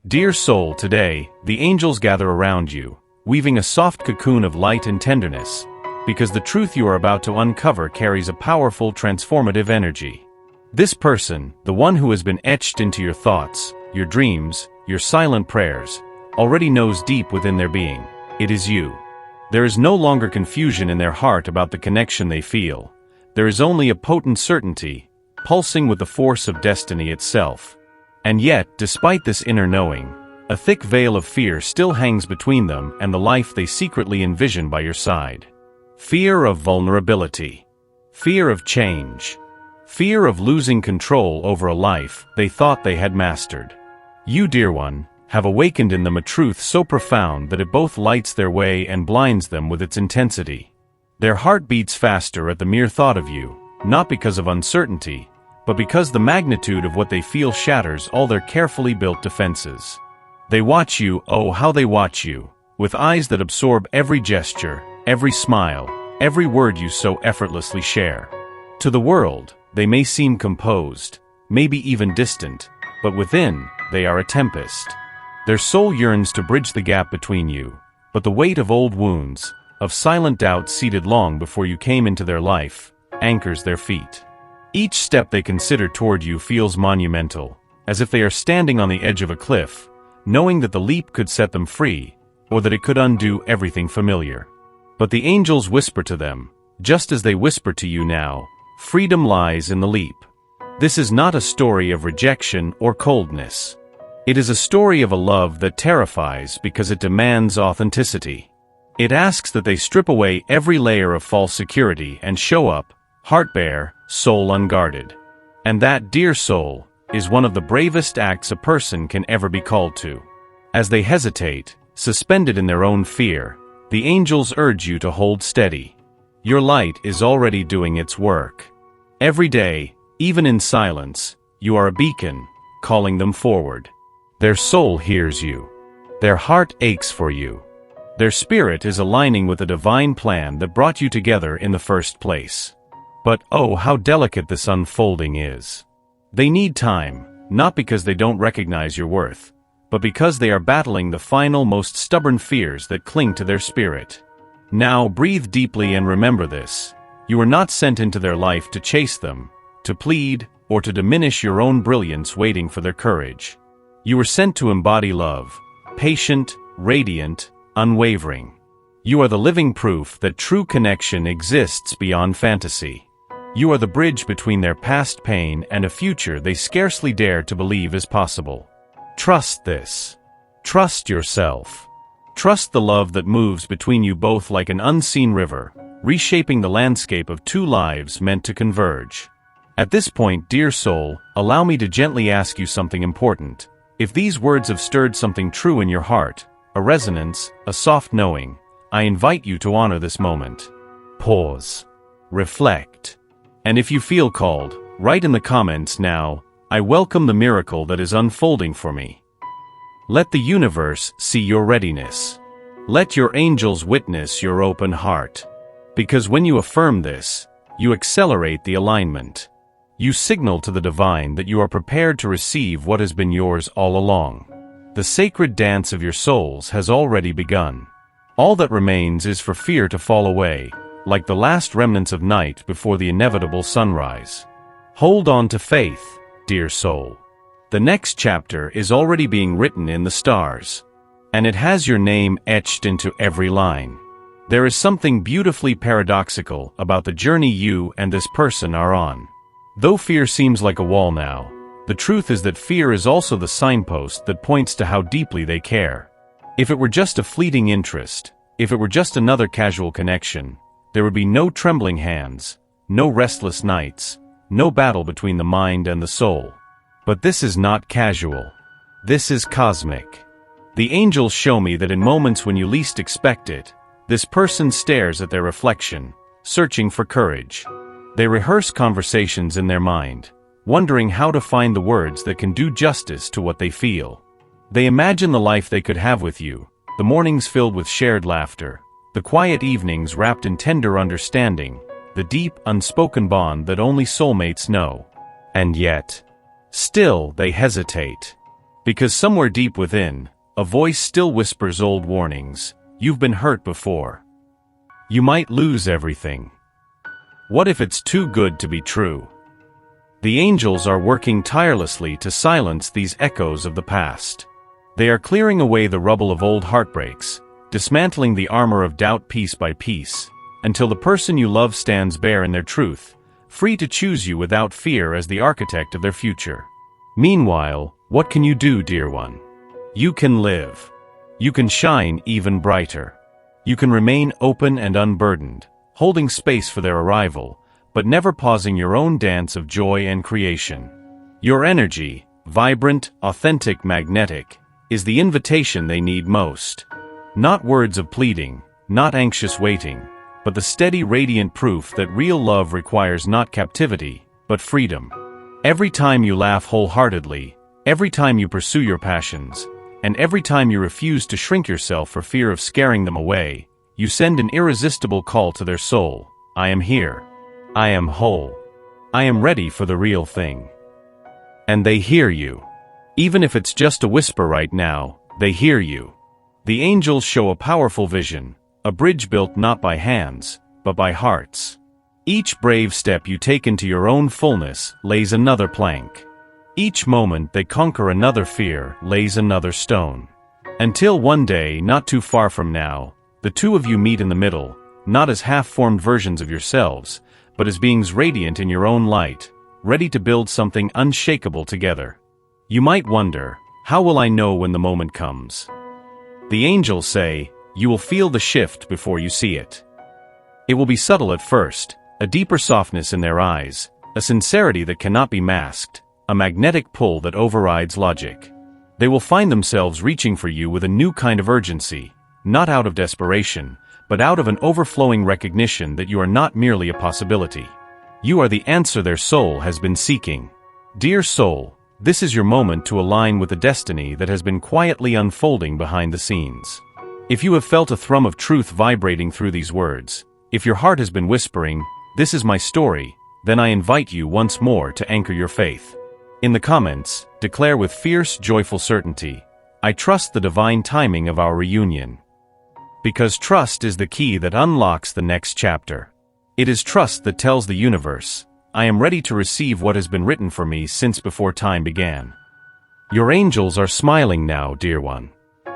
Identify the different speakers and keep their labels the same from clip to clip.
Speaker 1: Dear soul, today, the angels gather around you, weaving a soft cocoon of light and tenderness, because the truth you are about to uncover carries a powerful, transformative energy. This person, the one who has been etched into your thoughts, your dreams, your silent prayers, already knows deep within their being, it is you. There is no longer confusion in their heart about the connection they feel. There is only a potent certainty, pulsing with the force of destiny itself. And yet, despite this inner knowing, a thick veil of fear still hangs between them and the life they secretly envision by your side. Fear of vulnerability. Fear of change. Fear of losing control over a life they thought they had mastered. You, dear one, have awakened in them a truth so profound that it both lights their way and blinds them with its intensity. Their heart beats faster at the mere thought of you, not because of uncertainty, but because the magnitude of what they feel shatters all their carefully built defenses. They watch you, oh how they watch you, with eyes that absorb every gesture, every smile, every word you so effortlessly share. To the world, they may seem composed, maybe even distant, but within, they are a tempest. Their soul yearns to bridge the gap between you, but the weight of old wounds, of silent doubt seated long before you came into their life, anchors their feet. Each step they consider toward you feels monumental, as if they are standing on the edge of a cliff, knowing that the leap could set them free, or that it could undo everything familiar. But the angels whisper to them, just as they whisper to you now, freedom lies in the leap. This is not a story of rejection or coldness. It is a story of a love that terrifies because it demands authenticity. It asks that they strip away every layer of false security and show up, heart bare, soul unguarded. And that, dear soul, is one of the bravest acts a person can ever be called to. As they hesitate, suspended in their own fear, the angels urge you to hold steady. Your light is already doing its work. Every day, even in silence, you are a beacon, calling them forward. Their soul hears you. Their heart aches for you. Their spirit is aligning with the divine plan that brought you together in the first place. But oh, how delicate this unfolding is. They need time, not because they don't recognize your worth, but because they are battling the final, most stubborn fears that cling to their spirit. Now, breathe deeply and remember this. You are not sent into their life to chase them, to plead, or to diminish your own brilliance waiting for their courage. You were sent to embody love, patient, radiant, unwavering. You are the living proof that true connection exists beyond fantasy. You are the bridge between their past pain and a future they scarcely dare to believe is possible. Trust this. Trust yourself. Trust the love that moves between you both like an unseen river, reshaping the landscape of two lives meant to converge. At this point, dear soul, allow me to gently ask you something important. If these words have stirred something true in your heart, a resonance, a soft knowing, I invite you to honor this moment. Pause. Reflect. And if you feel called, write in the comments now, I welcome the miracle that is unfolding for me. Let the universe see your readiness. Let your angels witness your open heart. Because when you affirm this, you accelerate the alignment. You signal to the divine that you are prepared to receive what has been yours all along. The sacred dance of your souls has already begun. All that remains is for fear to fall away, like the last remnants of night before the inevitable sunrise. Hold on to faith, dear soul. The next chapter is already being written in the stars, and it has your name etched into every line. There is something beautifully paradoxical about the journey you and this person are on. Though fear seems like a wall now, the truth is that fear is also the signpost that points to how deeply they care. If it were just a fleeting interest, if it were just another casual connection, there would be no trembling hands, no restless nights, no battle between the mind and the soul. But this is not casual. This is cosmic. The angels show me that in moments when you least expect it, this person stares at their reflection, searching for courage. They rehearse conversations in their mind, wondering how to find the words that can do justice to what they feel. They imagine the life they could have with you, the mornings filled with shared laughter, the quiet evenings wrapped in tender understanding, the deep, unspoken bond that only soulmates know. And yet, still they hesitate. Because somewhere deep within, a voice still whispers old warnings. You've been hurt before. You might lose everything. What if it's too good to be true? The angels are working tirelessly to silence these echoes of the past. They are clearing away the rubble of old heartbreaks, dismantling the armor of doubt piece by piece, until the person you love stands bare in their truth, free to choose you without fear as the architect of their future. Meanwhile, what can you do, dear one? You can live. You can shine even brighter. You can remain open and unburdened, holding space for their arrival, but never pausing your own dance of joy and creation. Your energy, vibrant, authentic, magnetic, is the invitation they need most. Not words of pleading, not anxious waiting, but the steady, radiant proof that real love requires not captivity, but freedom. Every time you laugh wholeheartedly, every time you pursue your passions, and every time you refuse to shrink yourself for fear of scaring them away, you send an irresistible call to their soul. I am here. I am whole. I am ready for the real thing. And they hear you. Even if it's just a whisper right now, they hear you. The angels show a powerful vision, a bridge built not by hands, but by hearts. Each brave step you take into your own fullness lays another plank. Each moment they conquer another fear lays another stone. Until one day, not too far from now, the two of you meet in the middle, not as half-formed versions of yourselves, but as beings radiant in your own light, ready to build something unshakable together. You might wonder, how will I know when the moment comes? The angels say, you will feel the shift before you see it. It will be subtle at first, a deeper softness in their eyes, a sincerity that cannot be masked, a magnetic pull that overrides logic. They will find themselves reaching for you with a new kind of urgency, not out of desperation, but out of an overflowing recognition that you are not merely a possibility. You are the answer their soul has been seeking. Dear soul, this is your moment to align with the destiny that has been quietly unfolding behind the scenes. If you have felt a thrum of truth vibrating through these words, if your heart has been whispering, "This is my story," then I invite you once more to anchor your faith. In the comments, declare with fierce, joyful certainty, "I trust the divine timing of our reunion." Because trust is the key that unlocks the next chapter. It is trust that tells the universe, I am ready to receive what has been written for me since before time began. Your angels are smiling now, dear one.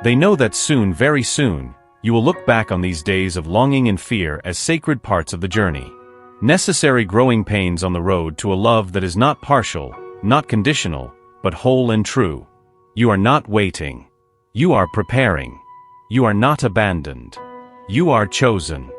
Speaker 1: They know that soon, very soon, you will look back on these days of longing and fear as sacred parts of the journey. Necessary growing pains on the road to a love that is not partial, not conditional, but whole and true. You are not waiting. You are preparing. You are not abandoned. You are chosen.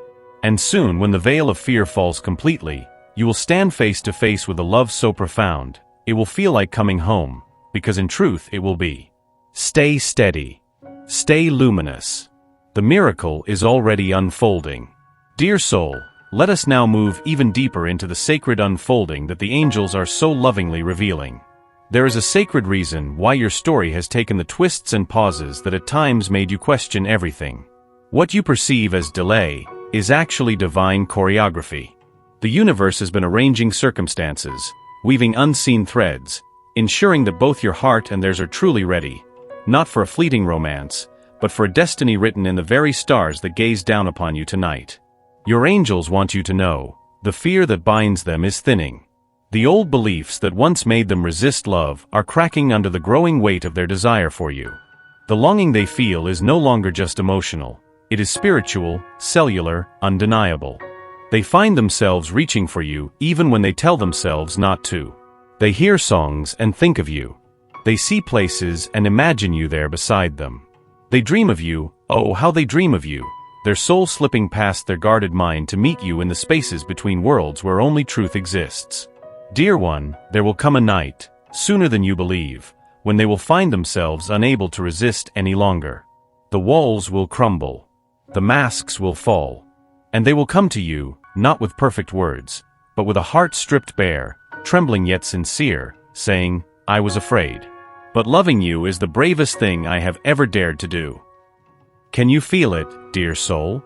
Speaker 1: And soon, when the veil of fear falls completely, you will stand face to face with a love so profound, it will feel like coming home, because in truth it will be. Stay steady. Stay luminous. The miracle is already unfolding. Dear soul, let us now move even deeper into the sacred unfolding that the angels are so lovingly revealing. There is a sacred reason why your story has taken the twists and pauses that at times made you question everything. What you perceive as delay is actually divine choreography. The universe has been arranging circumstances, weaving unseen threads, ensuring that both your heart and theirs are truly ready, not for a fleeting romance, but for a destiny written in the very stars that gaze down upon you tonight. Your angels want you to know, the fear that binds them is thinning. The old beliefs that once made them resist love are cracking under the growing weight of their desire for you. The longing they feel is no longer just emotional, it is spiritual, cellular, undeniable. They find themselves reaching for you even when they tell themselves not to. They hear songs and think of you. They see places and imagine you there beside them. They dream of you, oh how they dream of you, their soul slipping past their guarded mind to meet you in the spaces between worlds where only truth exists. Dear one, there will come a night, sooner than you believe, when they will find themselves unable to resist any longer. The walls will crumble. The masks will fall. And they will come to you, not with perfect words, but with a heart stripped bare, trembling yet sincere, saying, I was afraid. But loving you is the bravest thing I have ever dared to do. Can you feel it, dear soul?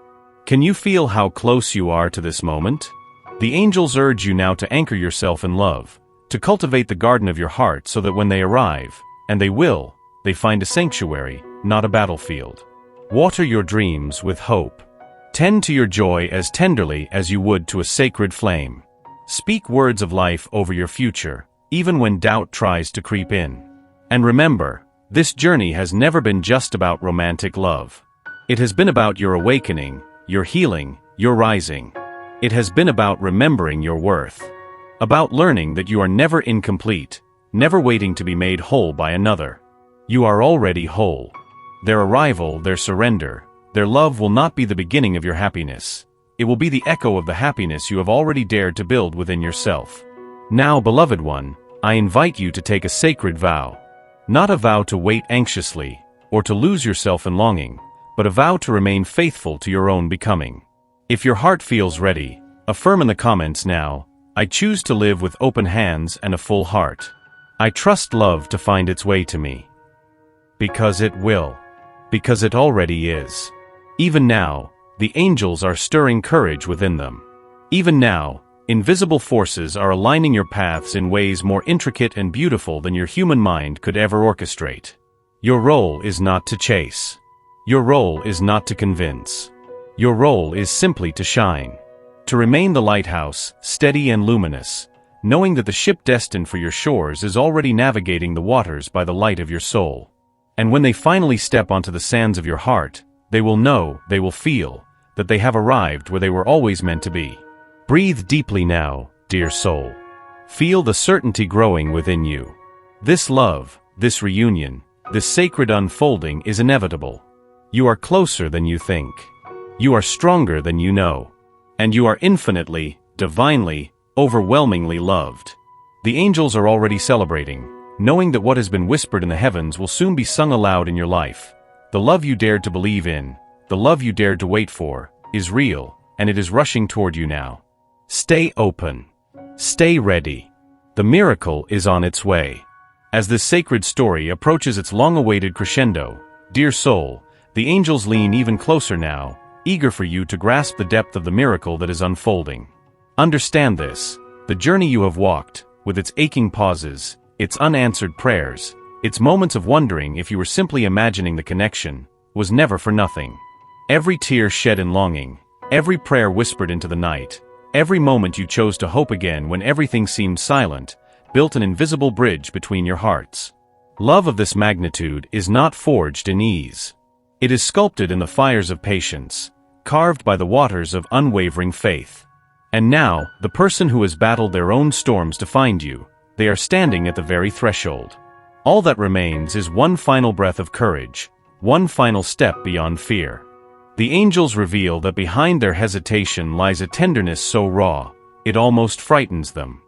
Speaker 1: Can you feel how close you are to this moment? The angels urge you now to anchor yourself in love, to cultivate the garden of your heart so that when they arrive, and they will, they find a sanctuary, not a battlefield. Water your dreams with hope. Tend to your joy as tenderly as you would to a sacred flame. Speak words of life over your future, even when doubt tries to creep in. And remember, this journey has never been just about romantic love. It has been about your awakening, your healing, your rising. It has been about remembering your worth. About learning that you are never incomplete, never waiting to be made whole by another. You are already whole. Their arrival, their surrender, their love will not be the beginning of your happiness. It will be the echo of the happiness you have already dared to build within yourself. Now, beloved one, I invite you to take a sacred vow. Not a vow to wait anxiously, or to lose yourself in longing, but a vow to remain faithful to your own becoming. If your heart feels ready, affirm in the comments now, I choose to live with open hands and a full heart. I trust love to find its way to me. Because it will. Because it already is. Even now, the angels are stirring courage within them. Even now, invisible forces are aligning your paths in ways more intricate and beautiful than your human mind could ever orchestrate. Your role is not to chase. Your role is not to convince. Your role is simply to shine. To remain the lighthouse, steady and luminous, knowing that the ship destined for your shores is already navigating the waters by the light of your soul. And when they finally step onto the sands of your heart, they will know, they will feel, that they have arrived where they were always meant to be. Breathe deeply now, dear soul. Feel the certainty growing within you. This love, this reunion, this sacred unfolding is inevitable. You are closer than you think. You are stronger than you know. And you are infinitely, divinely, overwhelmingly loved. The angels are already celebrating, knowing that what has been whispered in the heavens will soon be sung aloud in your life. The love you dared to believe in, the love you dared to wait for, is real, and it is rushing toward you now. Stay open. Stay ready. The miracle is on its way. As this sacred story approaches its long-awaited crescendo, dear soul, the angels lean even closer now, eager for you to grasp the depth of the miracle that is unfolding. Understand this, the journey you have walked, with its aching pauses, its unanswered prayers, its moments of wondering if you were simply imagining the connection, was never for nothing. Every tear shed in longing, every prayer whispered into the night, every moment you chose to hope again when everything seemed silent, built an invisible bridge between your hearts. Love of this magnitude is not forged in ease. It is sculpted in the fires of patience, carved by the waters of unwavering faith. And now, the person who has battled their own storms to find you, they are standing at the very threshold. All that remains is one final breath of courage, one final step beyond fear. The angels reveal that behind their hesitation lies a tenderness so raw, it almost frightens them.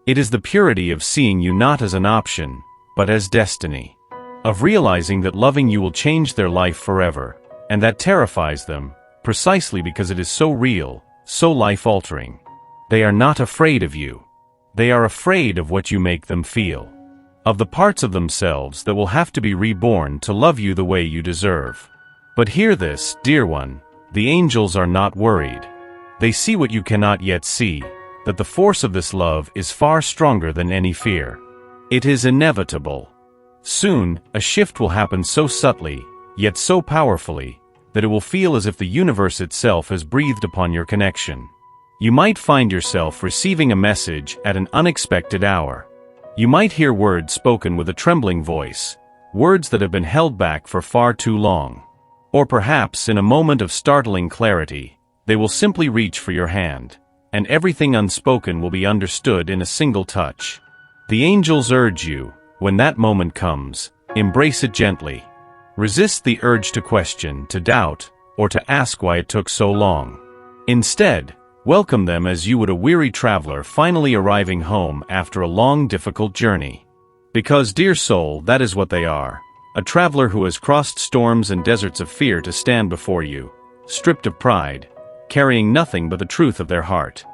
Speaker 1: It is the purity of seeing you not as an option, but as destiny. Of realizing that loving you will change their life forever, and that terrifies them, precisely because it is so real, so life-altering. They are not afraid of you. They are afraid of what you make them feel. Of the parts of themselves that will have to be reborn to love you the way you deserve. But hear this, dear one, the angels are not worried. They see what you cannot yet see, that the force of this love is far stronger than any fear. It is inevitable. Soon, a shift will happen so subtly, yet so powerfully, that it will feel as if the universe itself has breathed upon your connection. You might find yourself receiving a message at an unexpected hour. You might hear words spoken with a trembling voice, words that have been held back for far too long. Or perhaps in a moment of startling clarity, they will simply reach for your hand, and everything unspoken will be understood in a single touch. The angels urge you, when that moment comes, embrace it gently. Resist the urge to question, to doubt, or to ask why it took so long. Instead, welcome them as you would a weary traveler finally arriving home after a long, difficult journey. Because, dear soul, that is what they are. A traveler who has crossed storms and deserts of fear to stand before you, stripped of pride, carrying nothing but the truth of their heart.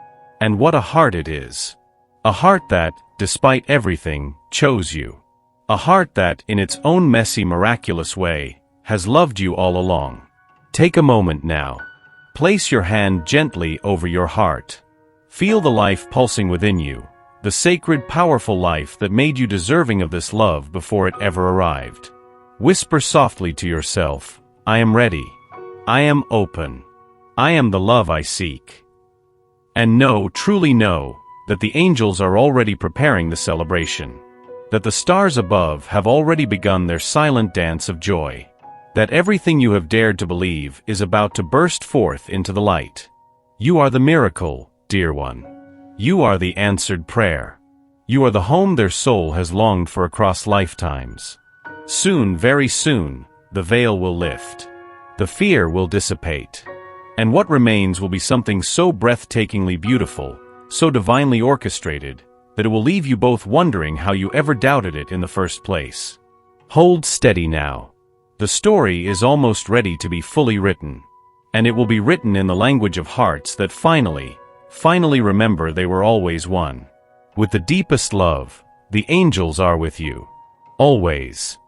Speaker 1: And what a heart it is. A heart that, despite everything, chose you. A heart that, in its own messy, miraculous way, has loved you all along. Take a moment now. Place your hand gently over your heart. Feel the life pulsing within you, the sacred, powerful life that made you deserving of this love before it ever arrived. Whisper softly to yourself, I am ready. I am open. I am the love I seek. And know, truly know, that the angels are already preparing the celebration. That the stars above have already begun their silent dance of joy. That everything you have dared to believe is about to burst forth into the light. You are the miracle, dear one. You are the answered prayer. You are the home their soul has longed for across lifetimes. Soon, very soon, the veil will lift. The fear will dissipate. And what remains will be something so breathtakingly beautiful, so divinely orchestrated, that it will leave you both wondering how you ever doubted it in the first place. Hold steady now. The story is almost ready to be fully written. And it will be written in the language of hearts that finally remember they were always one. With the deepest love, the angels are with you. Always.